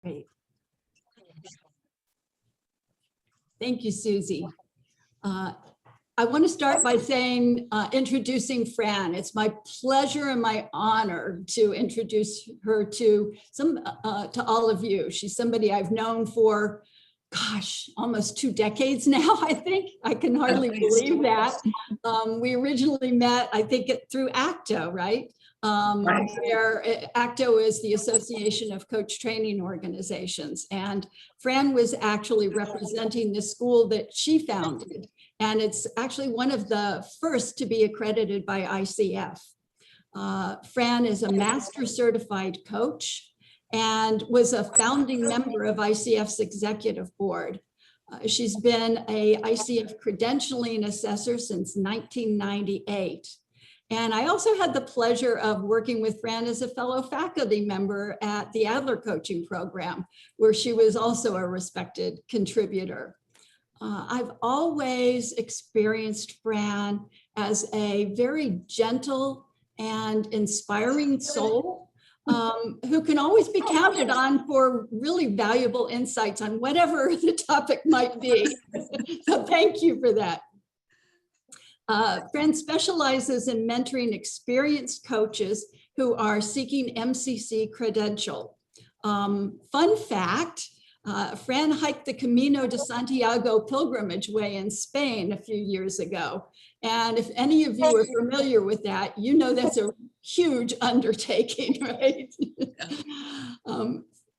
Great. Thank you, Susie. I want to start by saying, introducing Fran. It's my pleasure and my honor to introduce her to all of you. She's somebody I've known for, gosh, almost 2 decades now, I think. I can hardly believe that. We originally met, I think, through ACTO, right? Where ACTO is the Association of Coach Training Organizations. And Fran was actually representing the school that she founded. And it's actually one of the first to be accredited by ICF. Fran is a master certified coach and was a founding member of ICF's executive board. She's been a ICF credentialing assessor since 1998. And I also had the pleasure of working with Fran as a fellow faculty member at the Adler Coaching Program, where she was also a respected contributor. I've always experienced Fran as a very gentle and inspiring soul who can always be counted on for really valuable insights on whatever the topic might be. So thank you for that. Fran specializes in mentoring experienced coaches who are seeking MCC credential. Fun fact, Fran hiked the Camino de Santiago pilgrimage way in Spain a few years ago. And if any of you are familiar with that, you know that's a huge undertaking, right?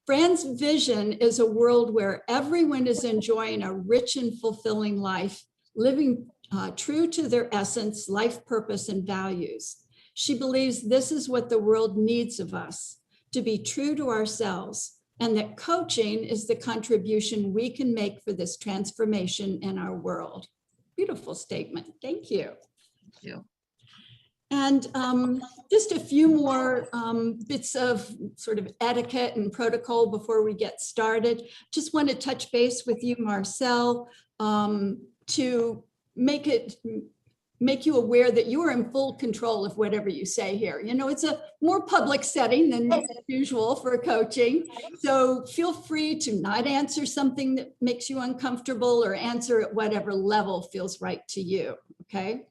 Fran's vision is a world where everyone is enjoying a rich and fulfilling life, living true to their essence, life purpose, and values. She believes this is what the world needs of us, to be true to ourselves, and that coaching is the contribution we can make for this transformation in our world. Beautiful statement. Thank you. Thank you. And just a few more bits of sort of etiquette and protocol before we get started. Just want to touch base with you, Marcel, to make you aware that you are in full control of whatever you say here. You know, it's a more public setting than usual for coaching. So feel free to not answer something that makes you uncomfortable or answer at whatever level feels right to you, okay?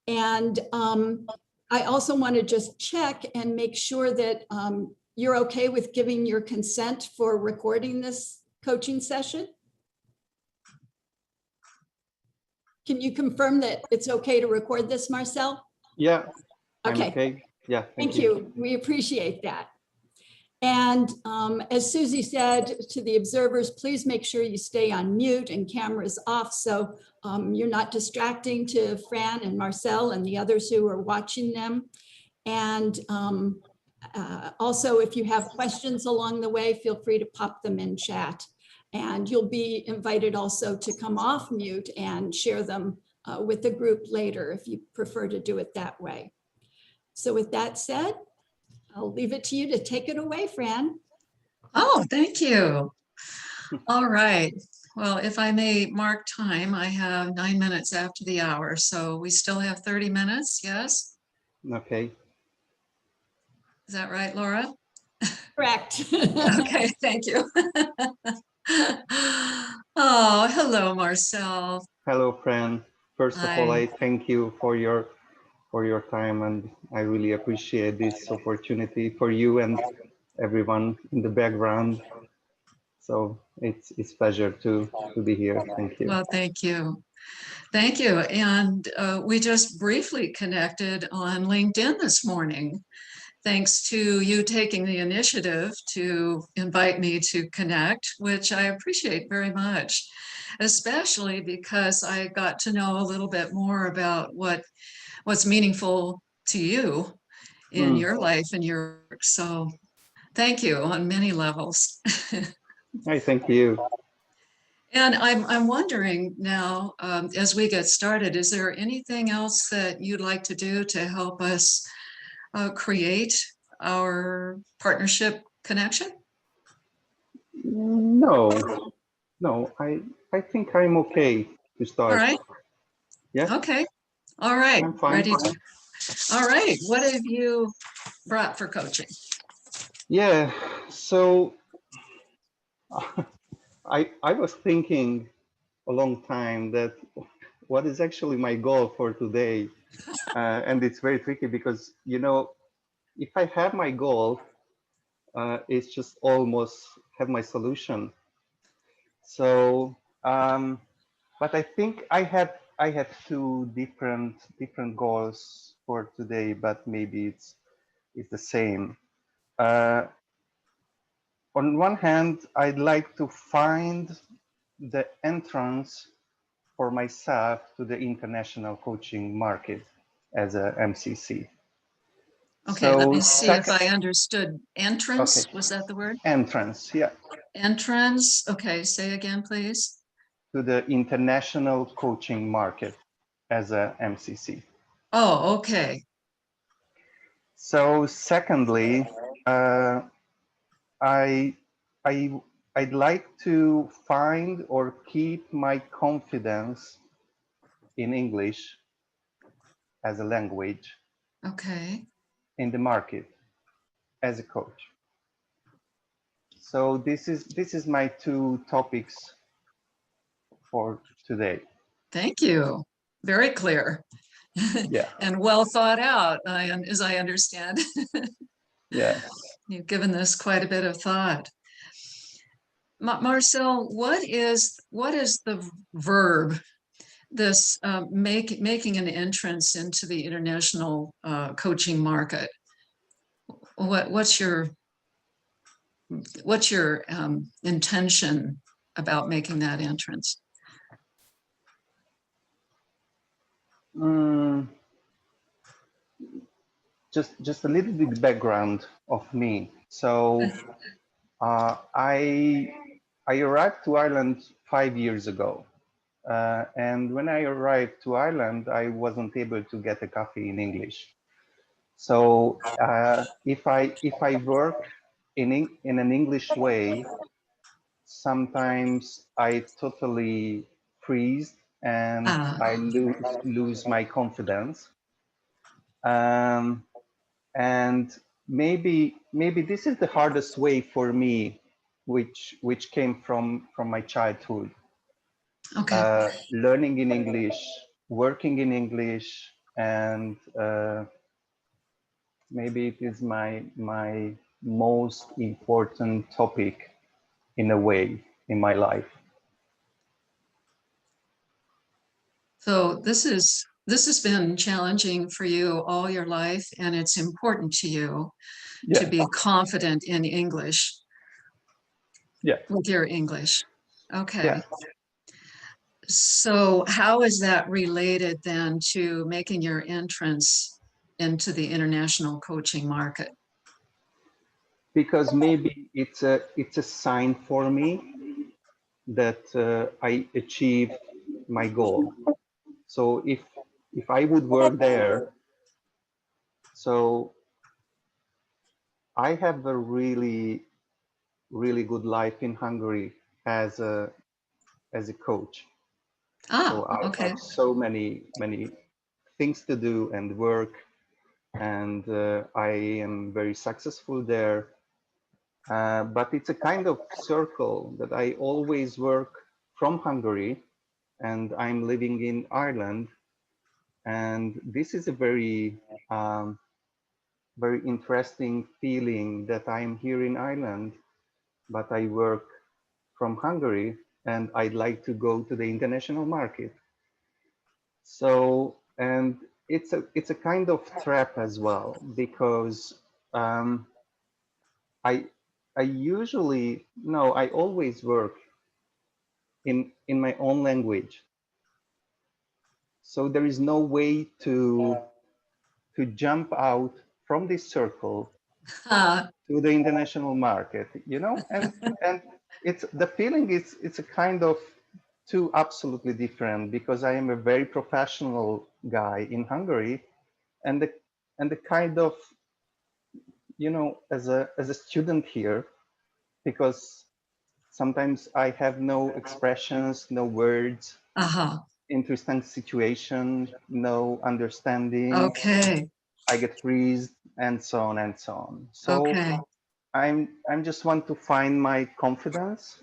And I also want to just check and make sure that you're okay with giving your consent for recording this coaching session. Can you confirm that it's okay to record this, Marcel? Yeah. Okay. I'm okay. Yeah. Thank you. We appreciate that. And as Susie said to the observers, please make sure you stay on mute and cameras off so you're not distracting to Fran and Marcel and the others who are watching them. And also, if you have questions along the way, feel free to pop them in chat. And you'll be invited also to come off mute and share them with the group later if you prefer to do it that way. So with that said, I'll leave it to you to take it away, Fran. Oh, thank you. All right. Well, if I may mark time, I have 9 minutes after the hour. So we still have 30 minutes, yes? Okay. Is that right, Laura? Correct. Okay, thank you. Oh, hello, Marcel. Hello, Fran. First of all, Hi. I thank you for your time, and I really appreciate this opportunity for you and everyone in the background. So it's pleasure to be here. Thank you. Well, thank you. Thank you. And we just briefly connected on LinkedIn this morning, thanks to you taking the initiative to invite me to connect, which I appreciate very much, especially because I got to know a little bit more about what's meaningful to you in your life and your work. So thank you on many levels. I thank you. And I'm wondering now, as we get started, is there anything else that you'd like to do to help us create our partnership connection? No, I think I'm okay to start. All right. Yeah. Okay. All right. I'm fine. Ready to. All right. What have you brought for coaching? Yeah. So I was thinking a long time that what is actually my goal for today, and it's very tricky because if I have my goal, it's just almost have my solution. So, but I think I have two different goals for today, but maybe it's the same. Uh, on one hand, I'd like to find the entrance for myself to the international coaching market as a MCC. Okay, let me So see if second, I understood. okay, Entrance, was that the word? entrance, yeah, Entrance, okay, say again, please. to the international coaching market as a MCC. Oh, okay. So secondly, uh, I, I, I'd like to find or keep my confidence in English as a language Okay. in the market as a coach. So this is my two topics for today. Thank you. Very clear. Yeah, And well thought out, as I understand. yeah. You've given this quite a bit of thought. Marcel, what is the verb, this making an entrance into the international coaching market? What's your intention about making that entrance? Mm, just a little bit background of me. So I arrived to Ireland 5 years ago. And when I arrived to Ireland, I wasn't able to get a coffee in English. So if I work in an English way, sometimes I totally freeze and Ah, I lose my confidence. Um, and maybe this is the hardest way for me, which came from my childhood. okay. Learning in English, working in English, and maybe it is my most important topic in a way in my life. So this has been challenging for you all your life, and it's important to you to Yeah, be confident in English yeah, with your English. yeah. Okay. So how is that related then to making your entrance into the international coaching market? Because maybe it's a sign for me that I achieved my goal. So if I would work there, so I have a really good life in Hungary as a coach. So Ah, I okay. have so many things to do and work, and I am very successful there. But it's a kind of circle that I always work from Hungary, and I'm living in Ireland, and this is a very interesting feeling that I'm here in Ireland, but I work from Hungary, and I'd like to go to the international market. So, and it's a kind of trap as well, because um, I I usually no, I always work in my own language. So there is no way to jump out from this circle Ah, to the international market, and it's the feeling is it's a kind of two absolutely different, because I am a very professional guy in Hungary, and the kind of as a student here, because sometimes I have no expressions, no words, uh-huh. interesting situation, no understanding. Okay. I get freezed and so on and so on. So Okay. I'm just want to find my confidence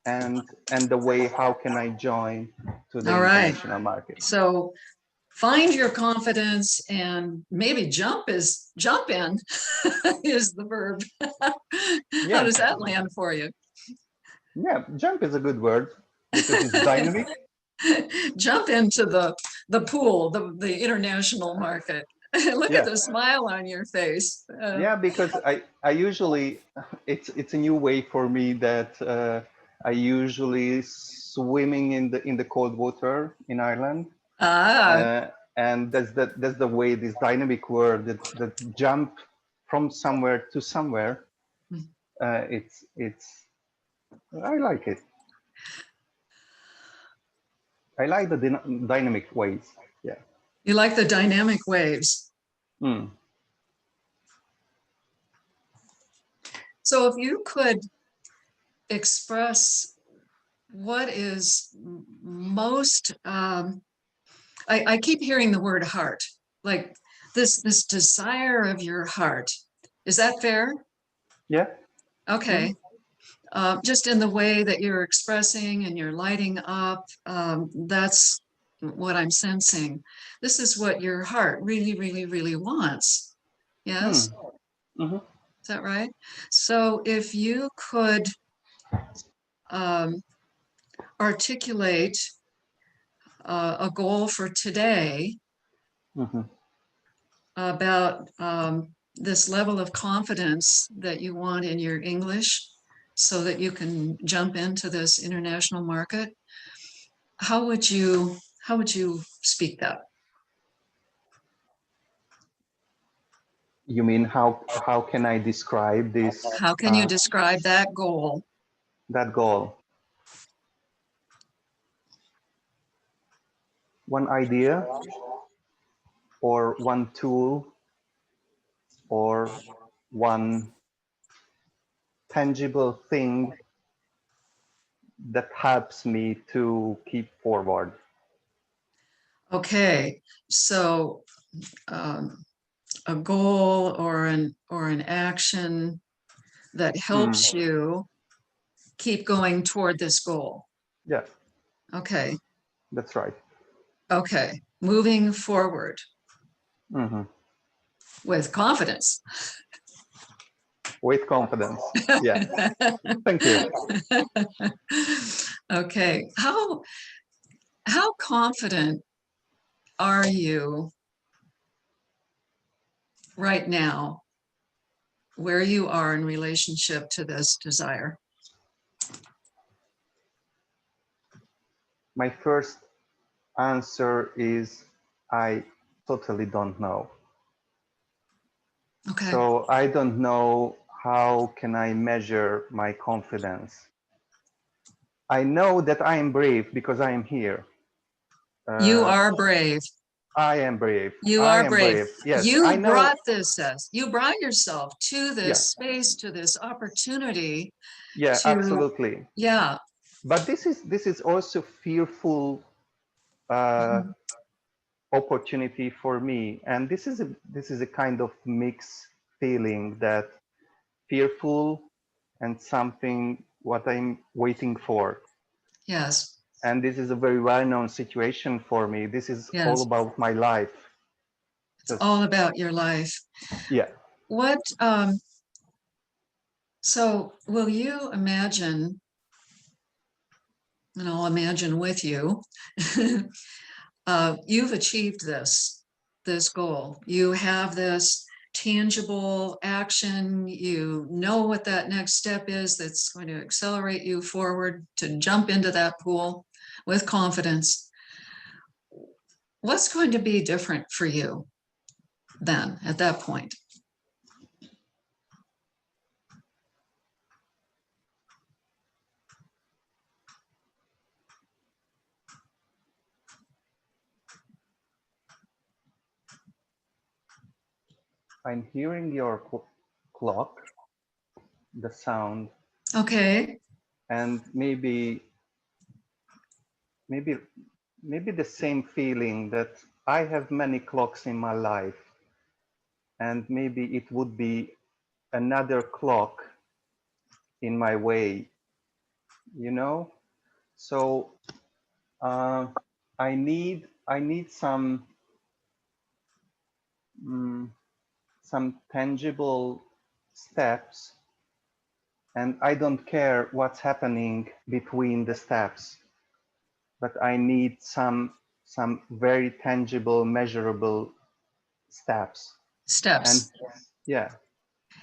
and the way how can I join to the All right. international market. So find your confidence and maybe jump in is the verb. How Yeah. does that land for you? Yeah, jump is a good word because it's dynamic. Jump into the pool, the international market. Look at Yeah. the smile on your face. Yeah, because I usually it's a new way for me that I usually swimming in the cold water in Ireland, Ah, and that's the way this dynamic word that jump from somewhere to somewhere. It's I like it. I like the dynamic ways. Yeah. you like the dynamic waves. Mm. So if you could express what is most, I keep hearing the word heart, like this desire of your heart. Is that fair? Yeah. Okay. Just in the way that you're expressing and you're lighting up, that's what I'm sensing. This is what your heart really, really, really wants. Yes? Mm-hmm. Is that right? So if you could articulate a goal for today Mm-hmm. about this level of confidence that you want in your English so that you can jump into this international market, how would you speak that? You mean how can I describe this How can you describe that goal? that goal? One idea or one tool or one tangible thing that helps me to keep forward. Okay, so a goal or an action that helps you keep going toward this goal. Yeah, Okay, that's right. okay, moving forward Mm-hmm. with confidence. With confidence. Yeah. Thank you. Okay, how confident are you right now where you are in relationship to this desire? My first answer is I totally don't know. Okay. So I don't know how can I measure my confidence. I know that I am brave because I am here. You are brave. I am brave. You I are am brave. brave. Yes, I You know. brought you brought yourself to this Yeah. space, to this opportunity Yeah, to, absolutely. yeah. But this is also fearful opportunity for me, and this is a kind of mixed feeling that fearful and something what I'm waiting for. Yes. And this is a very well-known situation for me. This is all Yes. about my life. It's all about your life. Yeah. What, so will you imagine, and I'll imagine with you, you've achieved this goal. You have this tangible action. You know what that next step is that's going to accelerate you forward to jump into that pool with confidence. What's going to be different for you then at that point? I'm hearing your clock, the sound, Okay. and maybe the same feeling that I have many clocks in my life, and maybe it would be another clock in my way, you know. So I need some some tangible steps, and I don't care what's happening between the steps, but I need some very tangible, measurable steps. And Steps. yeah,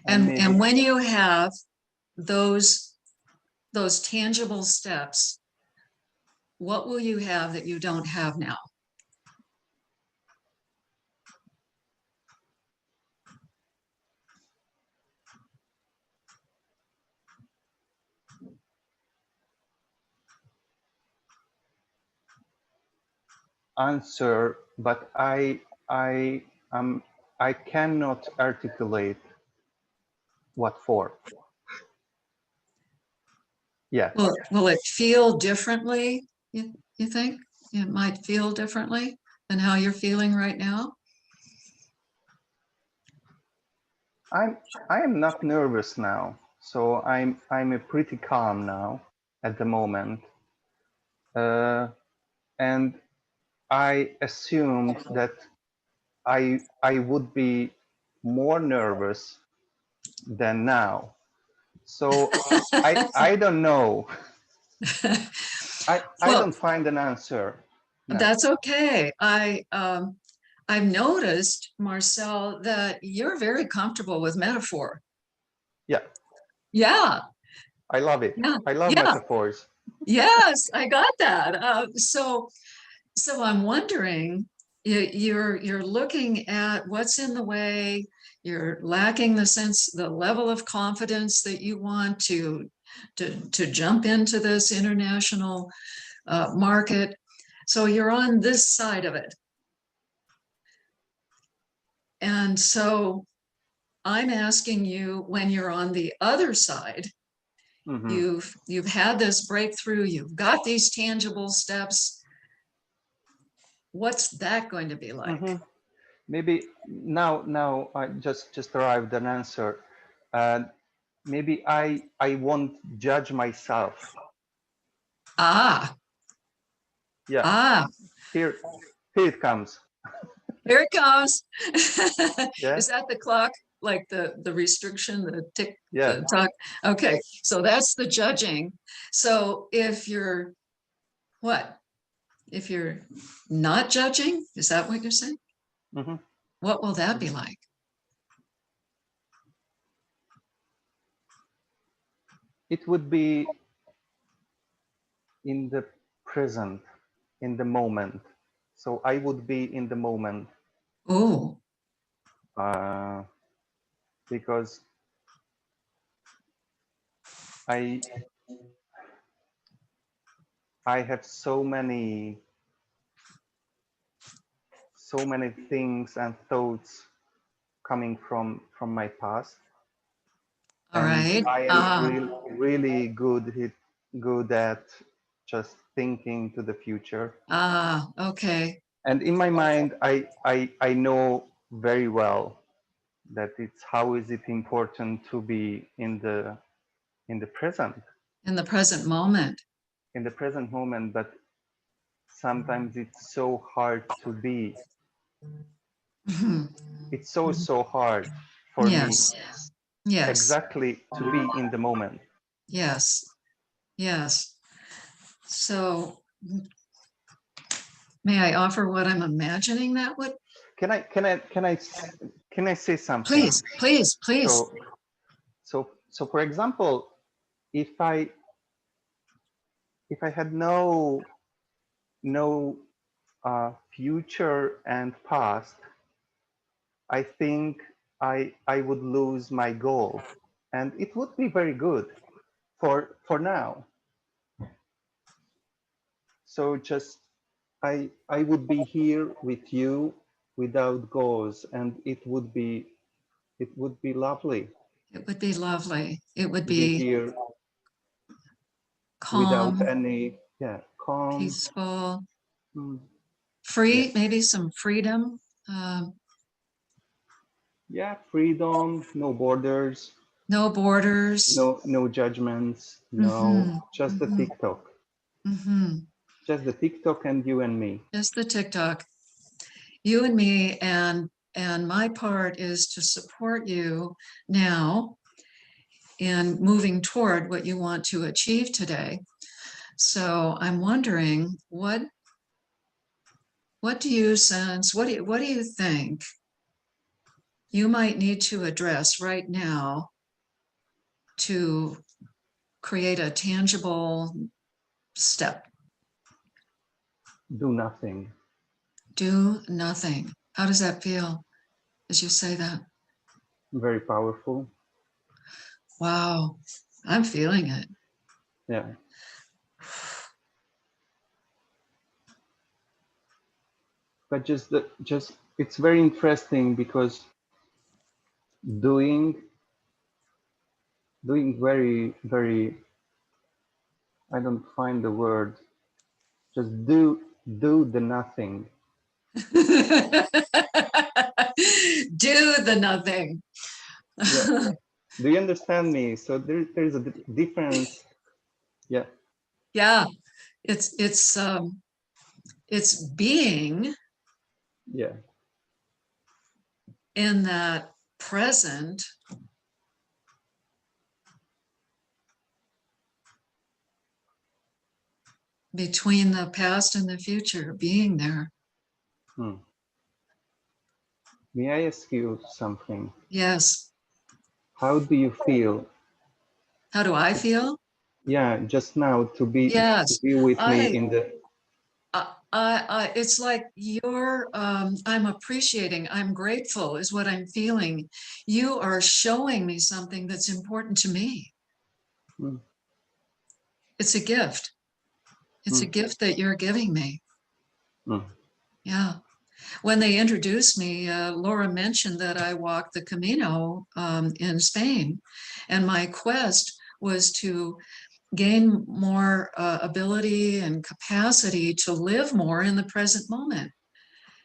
and maybe And when you have those tangible steps, what will you have that you don't have now? answer, but I cannot articulate what for. Yeah. Will it feel differently? You think it might feel differently than how you're feeling right now? I am not nervous now, so I'm pretty calm now at the moment, and I assumed that I would be more nervous than now. So I don't know. I Well, don't find an answer. No. that's okay. I've noticed, Marcel, that you're very comfortable with metaphor. Yeah, Yeah, I love it. yeah, I love yeah. metaphors. Yes, I got that. So I'm wondering, you're looking at what's in the way. You're lacking the level of confidence that you want to jump into this international market. So you're on this side of it. And so I'm asking you, when you're on the other side, you've had this breakthrough, you've got these tangible steps. What's that going to be like? Maybe now I just arrived an answer. Maybe I won't judge myself. Ah. Yeah. Ah. Here it comes. Here it comes. Yeah. Is that the clock? Like the restriction, the tick, Yeah. the talk? Okay, so that's the judging. So if you're what? If you're not judging, is that what you're saying? What will that be like? It would be in the present, in the moment. So I would be in the moment. Oh. Because I have so many things and thoughts coming from my past. All right. I am really good at just thinking to the future. Okay. And in my mind, I know very well that how is it important to be in the present. In the present moment. In the present moment, but sometimes it's so hard to be. It's so hard for me. Yes. Exactly to be in the moment. Yes. Yes. So may I offer what I'm imagining that would? Can I say something? Please. So for example, if I had no future and past, I think I would lose my goal, and it would be very good for now. So just I would be here with you without goals, and it would be lovely. It would be lovely. It would Be be here calm, without any calm, Yeah, freedom, no borders, No borders. no judgments, Mm-hmm. just the Mm-hmm. TikTok. Mm-hmm. Just the TikTok and you and me. Just the TikTok. You and me, and my part is to support you now in moving toward what you want to achieve today. So I'm wondering, what do you sense? What do you think you might need to address right now to create a tangible step? Do nothing. Do nothing. How does that feel as you say that? Very powerful. Wow, I'm feeling it. Yeah. But just it's very interesting because doing very, very, I don't find the word, just do the nothing. Do the nothing. Yeah. Do you understand me? So there's a difference. Yeah. Yeah, it's being Yeah. in that present between the past and the future, being there. Hmm. May I ask you something? Yes. How do you feel? How do I feel? Yeah, just now to be Yes, with me in the. it's like I'm appreciating, I'm grateful is what I'm feeling. You are showing me something that's important to me. Hmm. It's a gift. It's a Hmm. gift that you're giving me. Hmm. Yeah. When they introduced me, Laura mentioned that I walked the Camino in Spain, and my quest was to gain more ability and capacity to live more in the present moment.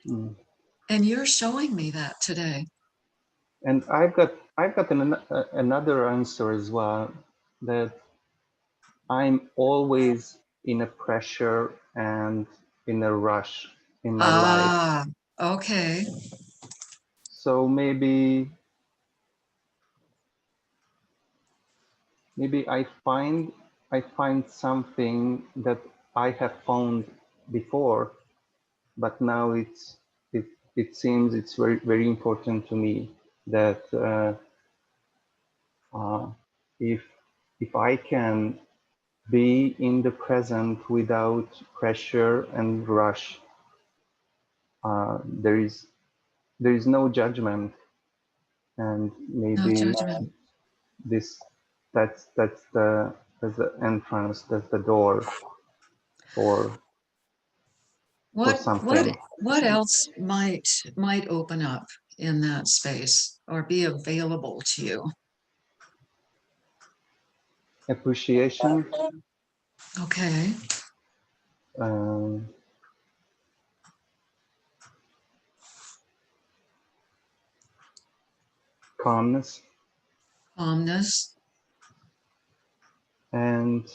Hmm. And you're showing me that today. And I've got another answer as well, that I'm always in a pressure and in a rush in my life. Ah, okay. So maybe I find something that I have found before, but now it seems it's very, very important to me that if I can be in the present without pressure and rush, there is no judgment, and No maybe judgment. this that's the entrance, that's the door for What something. else might open up in that space or be available to you? Appreciation, Okay. um, calmness, Calmness. and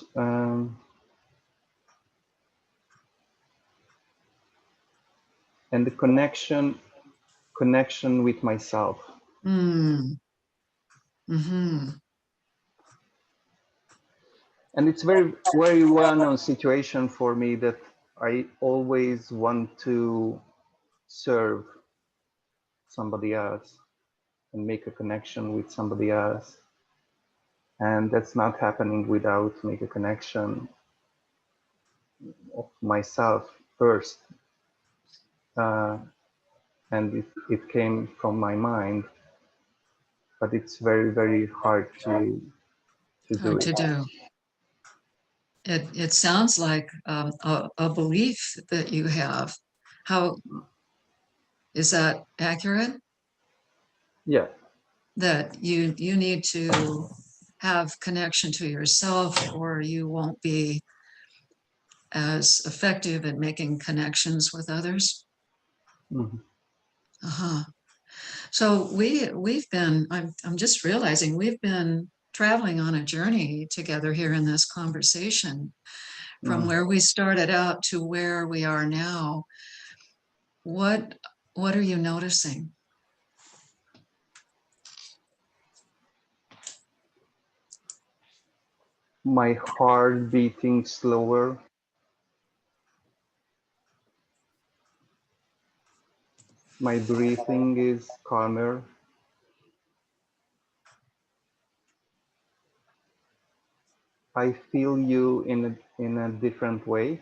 the connection with myself. Mm. Mm-hmm. And it's very, very well-known situation for me that I always want to serve somebody else and make a connection with somebody else. And that's not happening without make a connection of myself first. And it came from my mind, but it's very, very hard to do Hard to it. do. It sounds like a belief that you have. How is that accurate? Yeah. That you need to have connection to yourself, or you won't be as effective at making connections with others. Mhm. Uh-huh. So we've been, I'm just realizing we've been traveling on a journey together here in this conversation, from Mm. where we started out to where we are now. What are you noticing? My heart beating slower. My breathing is calmer. I feel you in a different way.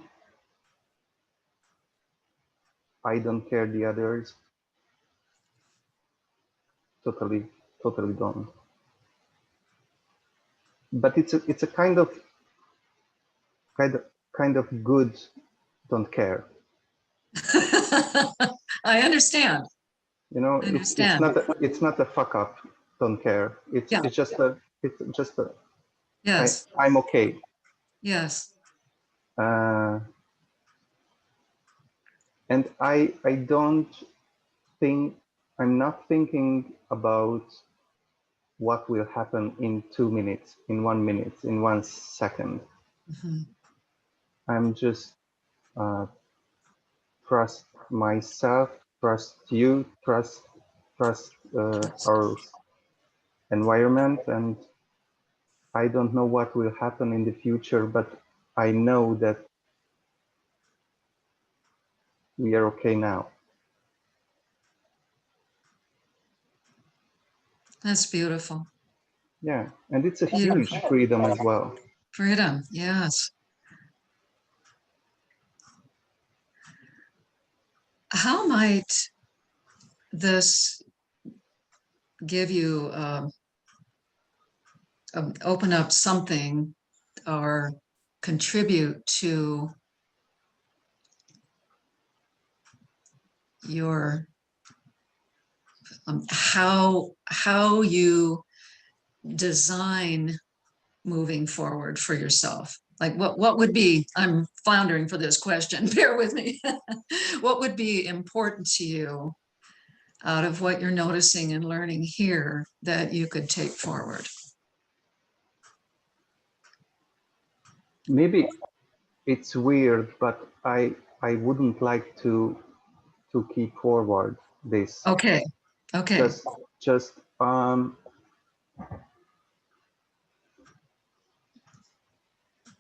I don't care the others. Totally, totally don't. But it's a kind of good don't care. I understand. You know, I understand. it's not a fuck up. Don't care. Yeah. It's just a Yes. I'm okay. Yes. And I don't think I'm not thinking about what will happen in 2 minutes, in 1 minute, in 1 second. Mhm. I'm just trust myself, trust you, trust our environment, and I don't know what will happen in the future, but I know that we are okay now. That's beautiful. Yeah, and it's a Beautiful. huge freedom as well. Freedom. Yes. How might this give you open up something or contribute to your how you design moving forward for yourself? Like what would be, I'm floundering for this question, bear with me. What would be important to you out of what you're noticing and learning here that you could take forward? Maybe it's weird, but I wouldn't like to keep forward this. Okay. Okay. Just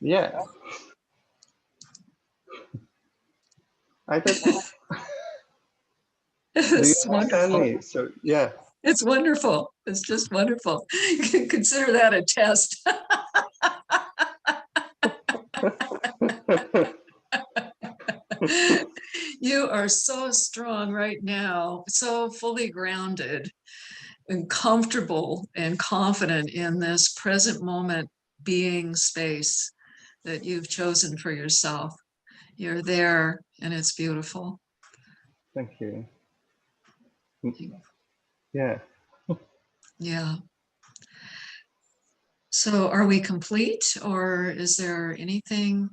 yeah. I don't. Do you It's understand wonderful. me? So yeah. It's wonderful. It's just wonderful. You can consider that a test. You are so strong right now, so fully grounded and comfortable and confident in this present moment being space that you've chosen for yourself. You're there and it's beautiful. Thank you. Yeah. Yeah. So are we complete, or is there anything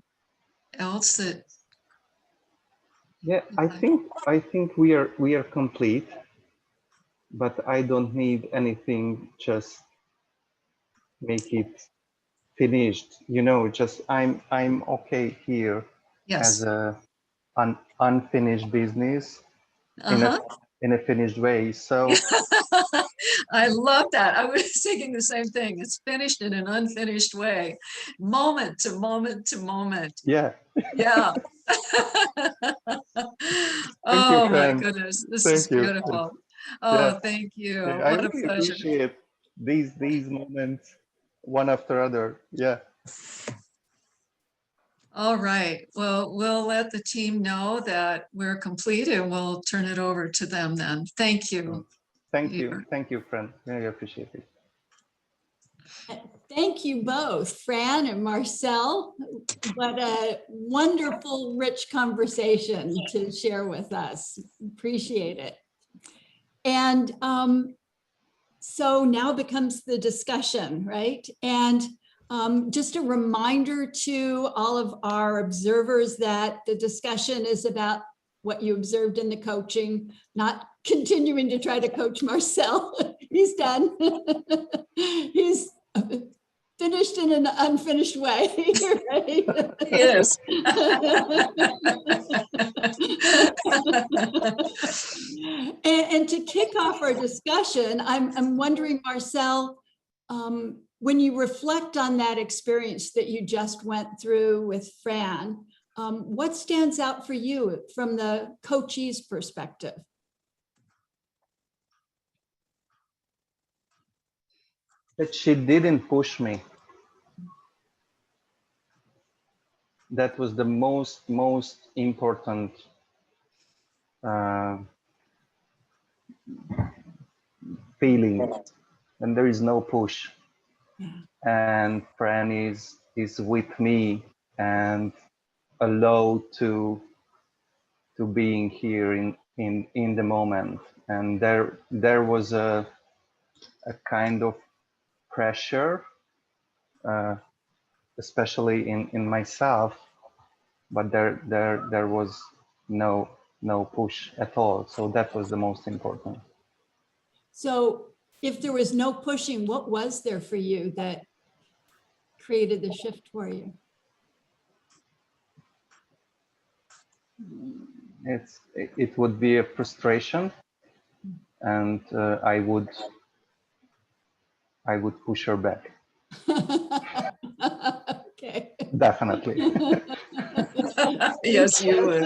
else that? Yeah, I think we are complete, but I don't need anything. Just make it finished. You know, just I'm okay here as Yes. a unfinished business Uh-huh. in a finished way. So I love that. I was thinking the same thing. It's finished in an unfinished way, moment to moment to moment. yeah. Yeah. Thank you, Oh my Fran. goodness, this is Thank you. beautiful. Yeah. Oh, thank you. Yeah, I What a really pleasure. appreciate these moments one after other. Yeah. All right. Well, we'll let the team know that we're complete and we'll turn it over to them then. Thank you. Thank you. Thank you, Fran. Really appreciate it. Thank you both, Fran and Marcel. What a wonderful, rich conversation to share with us. Appreciate it. And so now becomes the discussion, right? And just a reminder to all of our observers that the discussion is about what you observed in the coaching, not continuing to try to coach Marcel. He's done. He's finished in an unfinished way, right? Yes. And to kick off our discussion, I'm wondering, Marcel, when you reflect on that experience that you just went through with Fran, what stands out for you from the coachee's perspective? That she didn't push me. That was the most important feeling, and there is no push. And Fran is with me and allowed to being here in the moment. And there was a kind of pressure, especially in myself, but there was no push at all. So that was the most important. So if there was no pushing, what was there for you that created the shift for you? It would be a frustration, and I would push her back. Okay. Definitely. Yes, you would.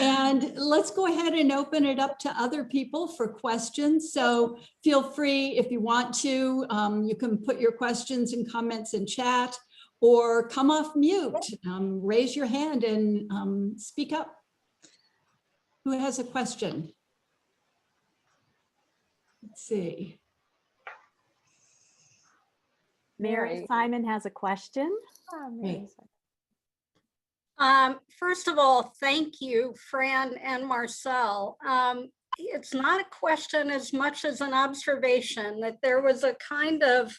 And let's go ahead and open it up to other people for questions. So feel free, if you want to, you can put your questions and comments in chat or come off mute, raise your hand and speak up. Who has a question? Let's see. Mary Simon has a question. Great. First of all, thank you, Fran and Marcel. It's not a question as much as an observation that there was a kind of,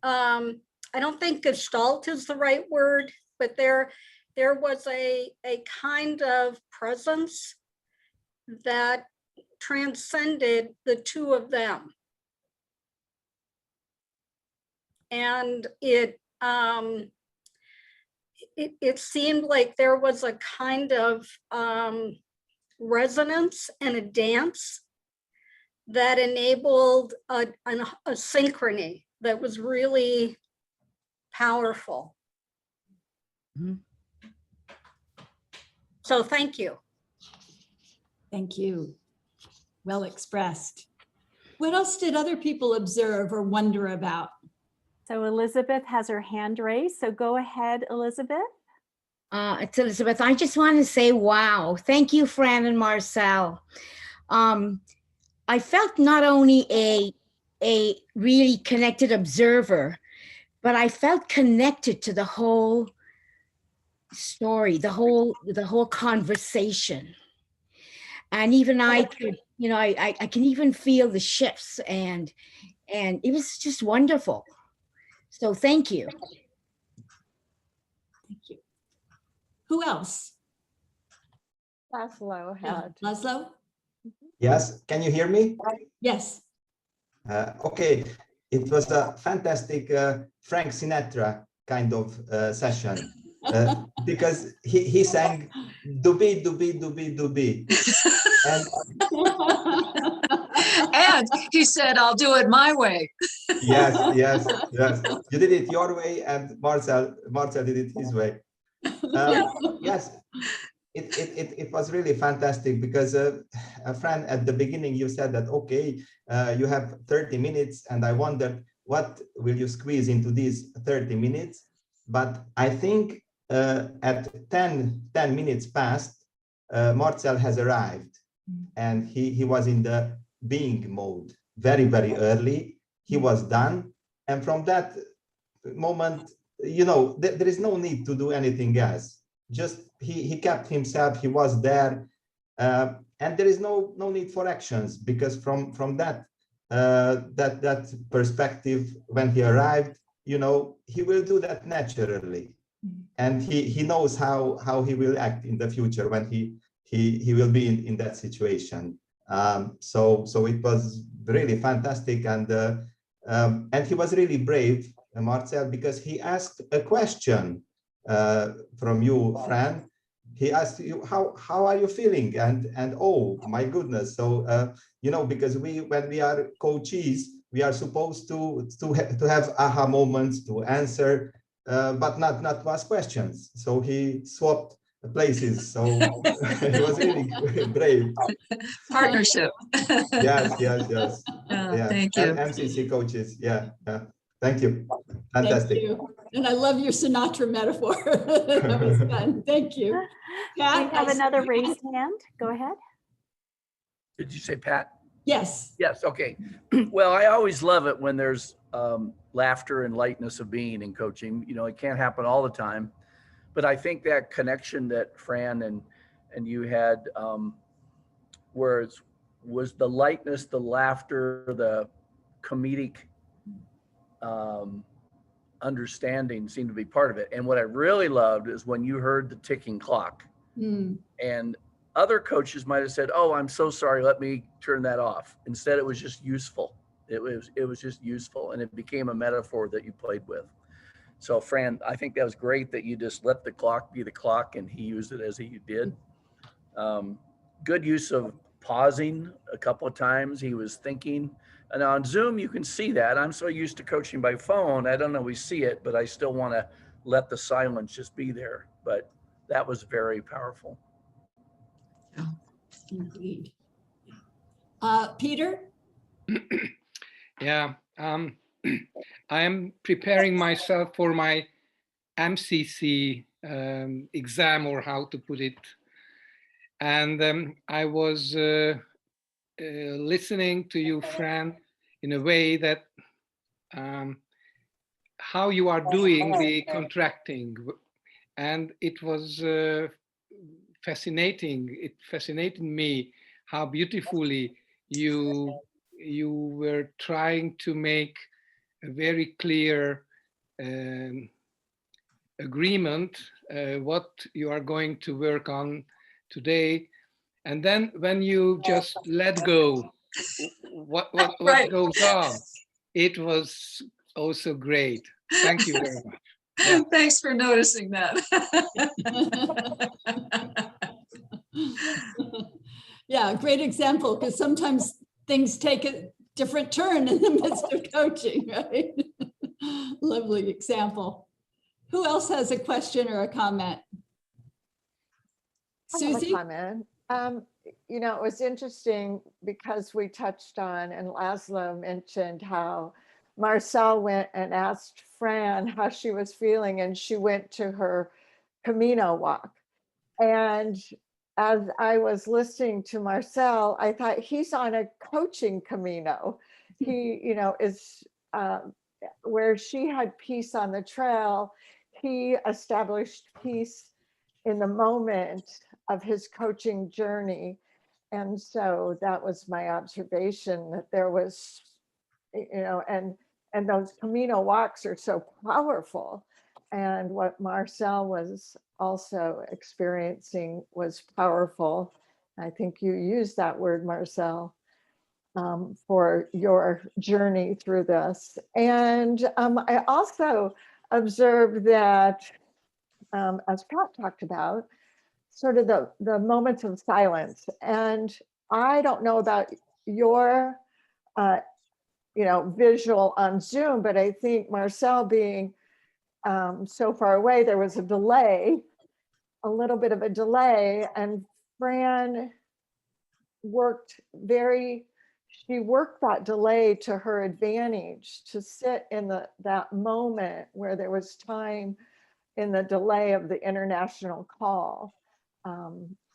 I don't think gestalt is the right word, but there was a kind of presence that transcended the two of them. And it seemed like there was a kind of resonance and a dance that enabled a synchrony that was really powerful. Mm-hmm. So thank you. Thank you. Well expressed. What else did other people observe or wonder about? So Elizabeth has her hand raised. So go ahead, Elizabeth. It's Elizabeth. I just want to say, wow. Thank you, Fran and Marcel. I felt not only a really connected observer, but I felt connected to the whole story, the whole conversation. And even I could, I can even feel the shifts, and it was just wonderful. So thank you. Thank you. Who else? Laszlo Yeah. had. Laszlo? Yes, can you hear me? Yes. Okay, it was a fantastic Frank Sinatra kind of session because he sang "Doobie Doobie Doobie Doobie," And he said, "I'll do it my way." yes. You did it your way, and Marcel did it his way. Yes, it was really fantastic because Fran, at the beginning you said that okay, you have 30 minutes, and I wondered what will you squeeze into these 30 minutes. But I think at 10 minutes past, Marcel has arrived, and he was in the being mode very early. He was done, and from that moment, there is no need to do anything else. Just he kept himself. He was there, and there is no need for actions, because from that that perspective, when he arrived, he will do that naturally. and he knows how he will act in the future when he will be in that situation. So it was really fantastic, and he was really brave, Marcel, because he asked a question from you, Fran. He asked you, how are you feeling? And oh my goodness. So you know, because when we are coaches, we are supposed to have aha moments, to answer, but not to ask questions. So he swapped places. So he was really brave. Partnership. Yes. Yeah. Thank you. MCC coaches. Yeah. Thank you. Thank Fantastic. you. And I love your Sinatra metaphor. That was fun. Thank you. We Pat, have I see another you. raised hand. Go ahead. Did you say Pat? Yes. Yes, okay. Well, I always love it when there's laughter and lightness of being in coaching. You know, it can't happen all the time, but I think that connection that Fran and you had, where it was the lightness, the laughter, the comedic understanding seemed to be part of it. And what I really loved is when you heard the ticking clock. And other coaches might have said, "Oh, I'm so sorry, let me turn that off." Instead, it was just useful. It was just useful, and it became a metaphor that you played with. So Fran, I think that was great that you just let the clock be the clock, and he used it as he did. Good use of pausing a couple of times. He was thinking, and on Zoom you can see that. I'm so used to coaching by phone, I don't always see it, but I still want to let the silence just be there. But that was very powerful. Indeed. Peter? Yeah, I am preparing myself for my MCC exam, or how to put it. And I was listening to you, Fran, in a way that how you are doing the contracting. And it was fascinating. It fascinated me how beautifully you were trying to make a very clear agreement what you are going to work on today. And then when you just let go, what Right. goes on, it was also great. Thank you very much. Yeah. Thanks for noticing that. Yeah, great example, because sometimes things take a different turn in the midst of coaching, right? Lovely example. Who else has a question or a comment? I have a Susie? comment. You know, it was interesting because we touched on, and Laszlo mentioned how Marcel went and asked Fran how she was feeling, and she went to her Camino walk. And as I was listening to Marcel, I thought he's on a coaching Camino. He, you know, is where she had peace on the trail, he established peace in the moment of his coaching journey. And so that was my observation, that there was, you know, and those Camino walks are so powerful. And what Marcel was also experiencing was powerful. I think you used that word, Marcel, for your journey through this. And I also observed that, as Pat talked about, sort of the moments of silence. And I don't know about your, you know, visual on Zoom, but I think Marcel being so far away, there was a delay, a little bit of a delay, and Fran she worked that delay to her advantage, to sit in that moment where there was time in the delay of the international call.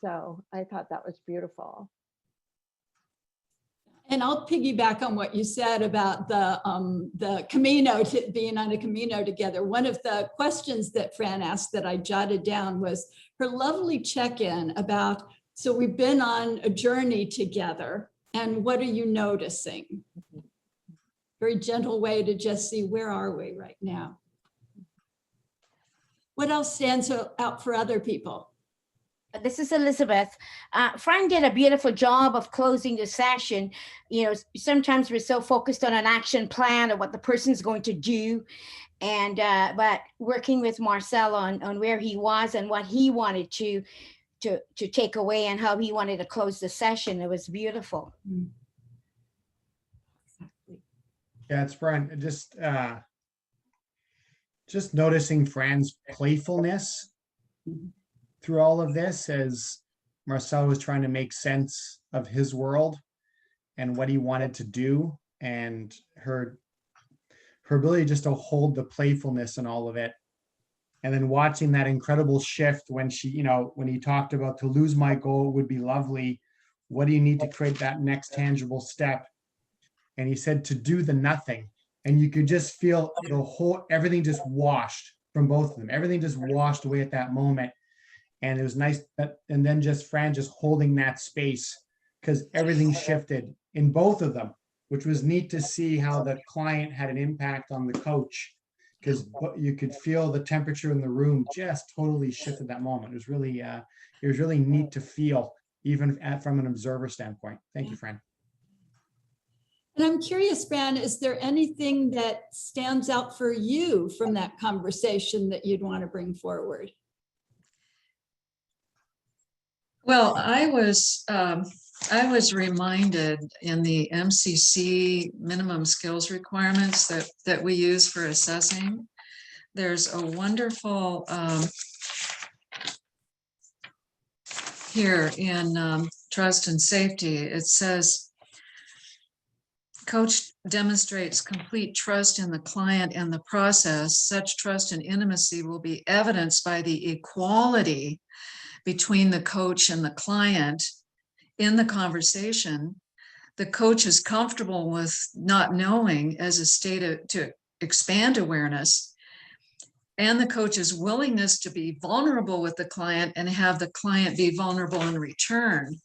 So I thought that was beautiful. And I'll piggyback on what you said about the Camino, being on a Camino together. One of the questions that Fran asked that I jotted down was her lovely check-in about, so we've been on a journey together, and what are you noticing? Very gentle way to just see, where are we right now? What else stands out for other people? This is Elizabeth. Fran did a beautiful job of closing the session. You know, sometimes we're so focused on an action plan or what the person's going to do. And but working with Marcel on where he was and what he wanted to take away and how he wanted to close the session, it was beautiful. Yeah, it's Fran. Just noticing Fran's playfulness through all of this as Marcel was trying to make sense of his world and what he wanted to do, and her ability just to hold the playfulness in all of it. And then watching that incredible shift when she, you know, when he talked about to lose my goal would be lovely. What do you need to create that next tangible step? And he said to do the nothing. And you could just feel the whole, everything just washed from both of them. Everything just washed away at that moment. And it was nice that, and then just Fran just holding that space because everything shifted in both of them, which was neat to see how the client had an impact on the coach, because you could feel the temperature in the room just totally shifted that moment. It was really neat to feel, even from an observer standpoint. Thank you, Fran. And I'm curious, Fran, is there anything that stands out for you from that conversation that you'd want to bring forward? Well, I was reminded in the MCC minimum skills requirements that we use for assessing. There's a wonderful here in trust and safety. It says, coach demonstrates complete trust in the client and the process. Such trust and intimacy will be evidenced by the equality between the coach and the client in the conversation. The coach is comfortable with not knowing as a state to expand awareness, and the coach's willingness to be vulnerable with the client and have the client be vulnerable in return.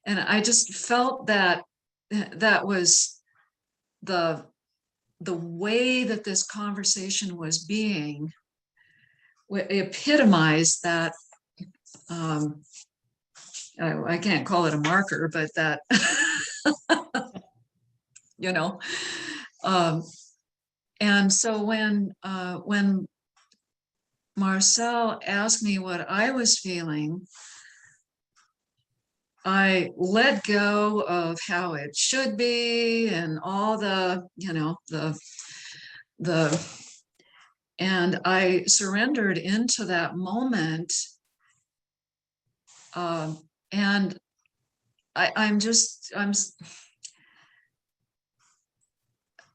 And I just felt that that was the way that this conversation was being epitomized that I can't call it a marker, but that, you know, and so when Marcel asked me what I was feeling, I let go of how it should be and all the, you know, and I surrendered into that moment. And I'm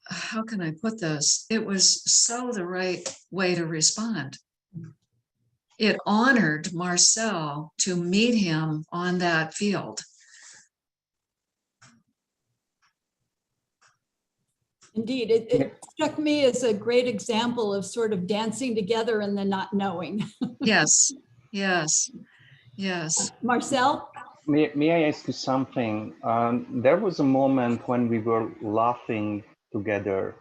how can I put this? It was so the right way to respond. It honored Marcel to meet him on that field. Indeed, it struck me as a great example of sort of dancing together and then not knowing. Yes, yes, yes. Marcel? May I ask you something? There was a moment when we were laughing together.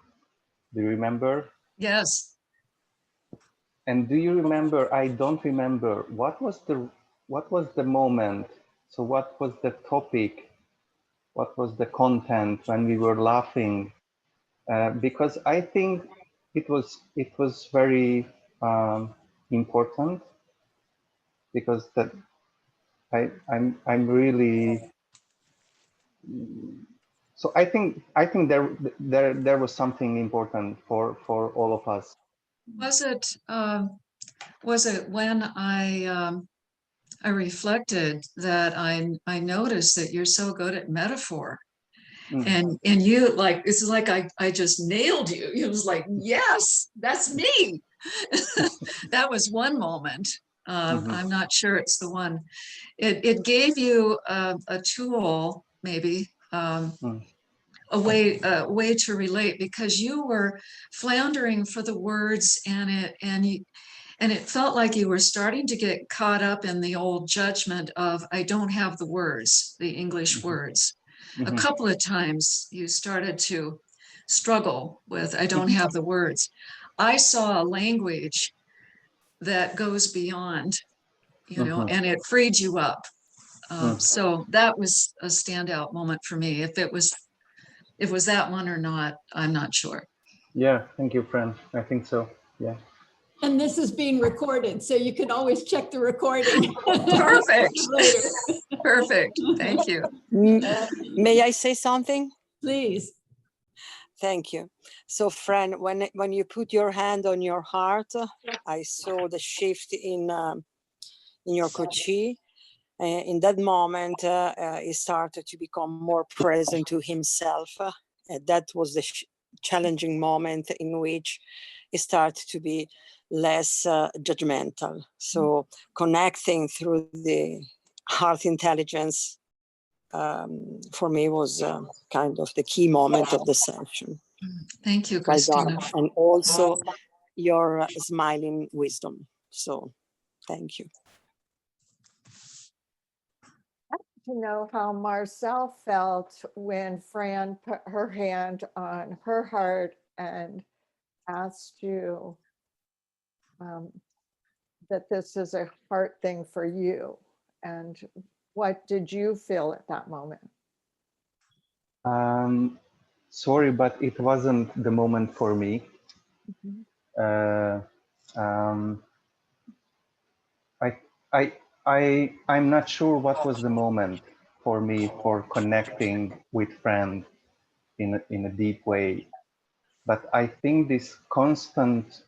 Do you remember? Yes. And do you remember? I don't remember. What was the moment? So what was the topic? What was the content when we were laughing? Because I think it was very important, because that I'm really, so I think there was something important for all of us. Was it when I reflected that I noticed that you're so good at metaphor, and you, like, it's like I just nailed you. It was like, yes, that's me. That was one moment. I'm not sure it's the one. It gave you a tool, maybe, a way to relate, because you were floundering for the words, and it felt like you were starting to get caught up in the old judgment of, I don't have the words, the English words. A couple of times you started to struggle with, I don't have the words. I saw a language that goes beyond, you know, and it freed you up. So that was a standout moment for me. If it was that one or not, I'm not sure. Yeah, thank you, Fran. I think so. Yeah. And this is being recorded, so you can always check the recording. Perfect. Later. Perfect. Thank you. May I say something? Please. Thank you. So, Fran, when you put your hand on your heart, I saw the shift in your coachee. In that moment, he started to become more present to himself. That was the challenging moment in which he started to be less judgmental. So connecting through the heart intelligence for me was kind of the key moment of the session. Thank you, Christina. And also your smiling wisdom. So thank you. To know how Marcel felt when Fran put her hand on her heart and asked you that this is a heart thing for you. And what did you feel at that moment? Sorry, but it wasn't the moment for me. I'm not sure what was the moment for me for connecting with Fran in a deep way. But I think this constant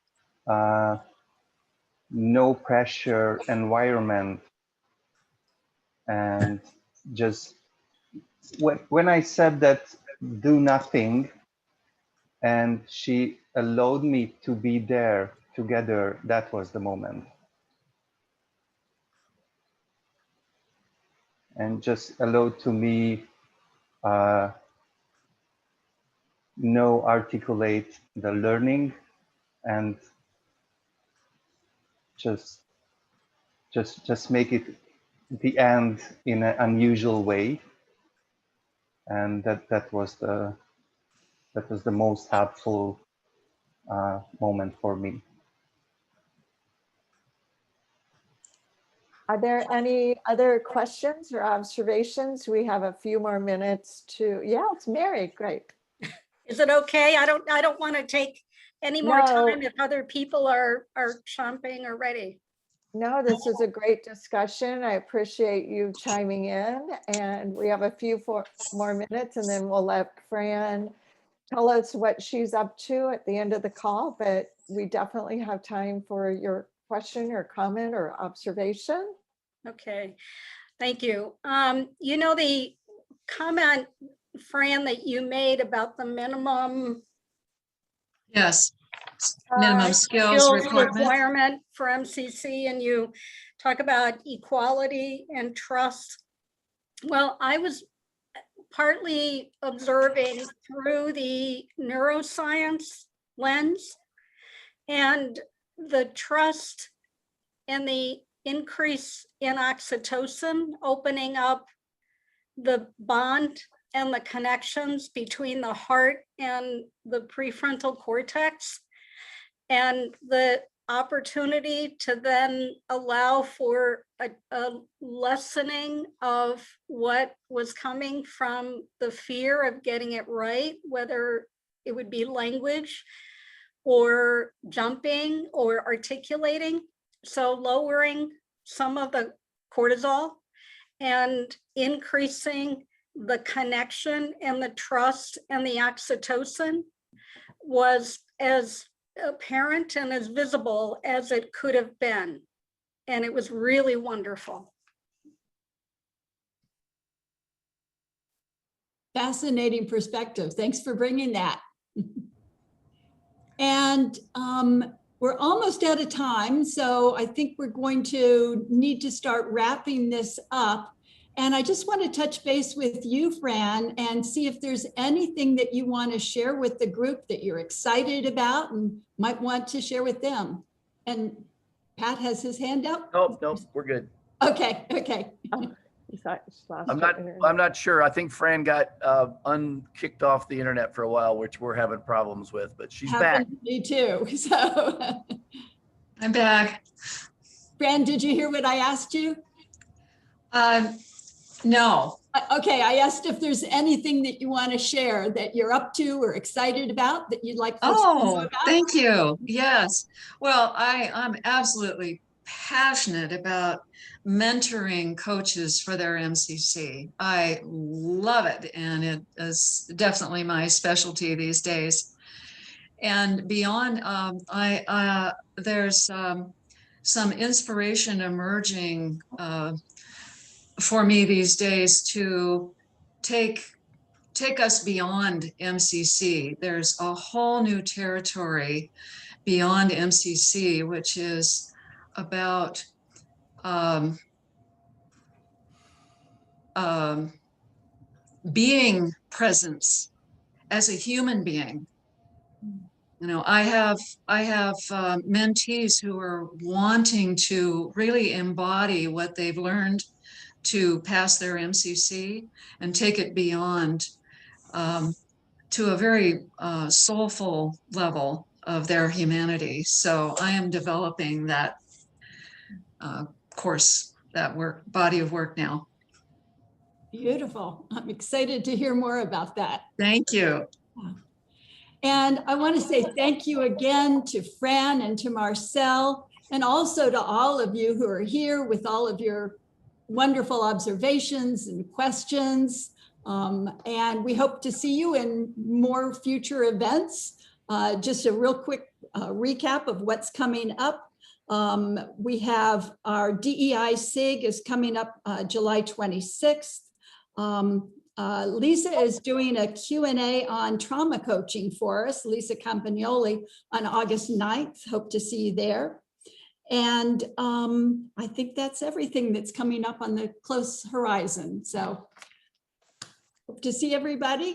no pressure environment, and just when I said that do nothing, and she allowed me to be there together, that was the moment. And just allowed to me articulate the learning, and just make it the end in an unusual way. And that was the most helpful moment for me. Are there any other questions or observations? We have a few more minutes to, yeah, it's Mary, great. Is it okay? I don't want to take any more time if other people are chomping or ready. No, this is a great discussion. I appreciate you chiming in, and we have a few more minutes, and then we'll let Fran tell us what she's up to at the end of the call, but we definitely have time for your question or comment or observation. Okay, thank you. You know, the comment, Fran, that you made about the minimum minimum skills requirement for MCC, and you talk about equality and trust. Well, I was partly observing through the neuroscience lens, and the trust and the increase in oxytocin, opening up the bond and the connections between the heart and the prefrontal cortex, and the opportunity to then allow for a lessening of what was coming from the fear of getting it right, whether it would be language or jumping or articulating. So lowering some of the cortisol and increasing the connection and the trust and the oxytocin was as apparent and as visible as it could have been. And it was really wonderful. Fascinating perspective. Thanks for bringing that. And we're almost out of time, so I think we're going to need to start wrapping this up. And I just want to touch base with you, Fran, and see if there's anything that you want to share with the group that you're excited about and might want to share with them. And Pat has his hand up. Nope, we're good. Okay. I'm not sure. I think Fran got unkicked off the internet for a while, which we're having problems with, but she's back. Me too. So I'm back. Fran, did you hear what I asked you? No. Okay, I asked if there's anything that you want to share that you're up to or excited about that you'd like folks to know Oh, about. thank you. Yes. Well, I'm absolutely passionate about mentoring coaches for their MCC. I love it, and it is definitely my specialty these days. And beyond, there's some inspiration emerging for me these days to take us beyond MCC. There's a whole new territory beyond MCC, which is about being presence as a human being. You know, I have mentees who are wanting to really embody what they've learned to pass their MCC and take it beyond to a very soulful level of their humanity. So I am developing that course, that body of work now. Beautiful. I'm excited to hear more about that. Thank you. And I want to say thank you again to Fran and to Marcel, and also to all of you who are here with all of your wonderful observations and questions. And we hope to see you in more future events. Just a real quick recap of what's coming up. We have our DEI SIG is coming up July 26th. Lisa is doing a Q&A on trauma coaching for us, Lisa Campagnoli, on August 9th. Hope to see you there. And I think that's everything that's coming up on the close horizon. So hope to see everybody.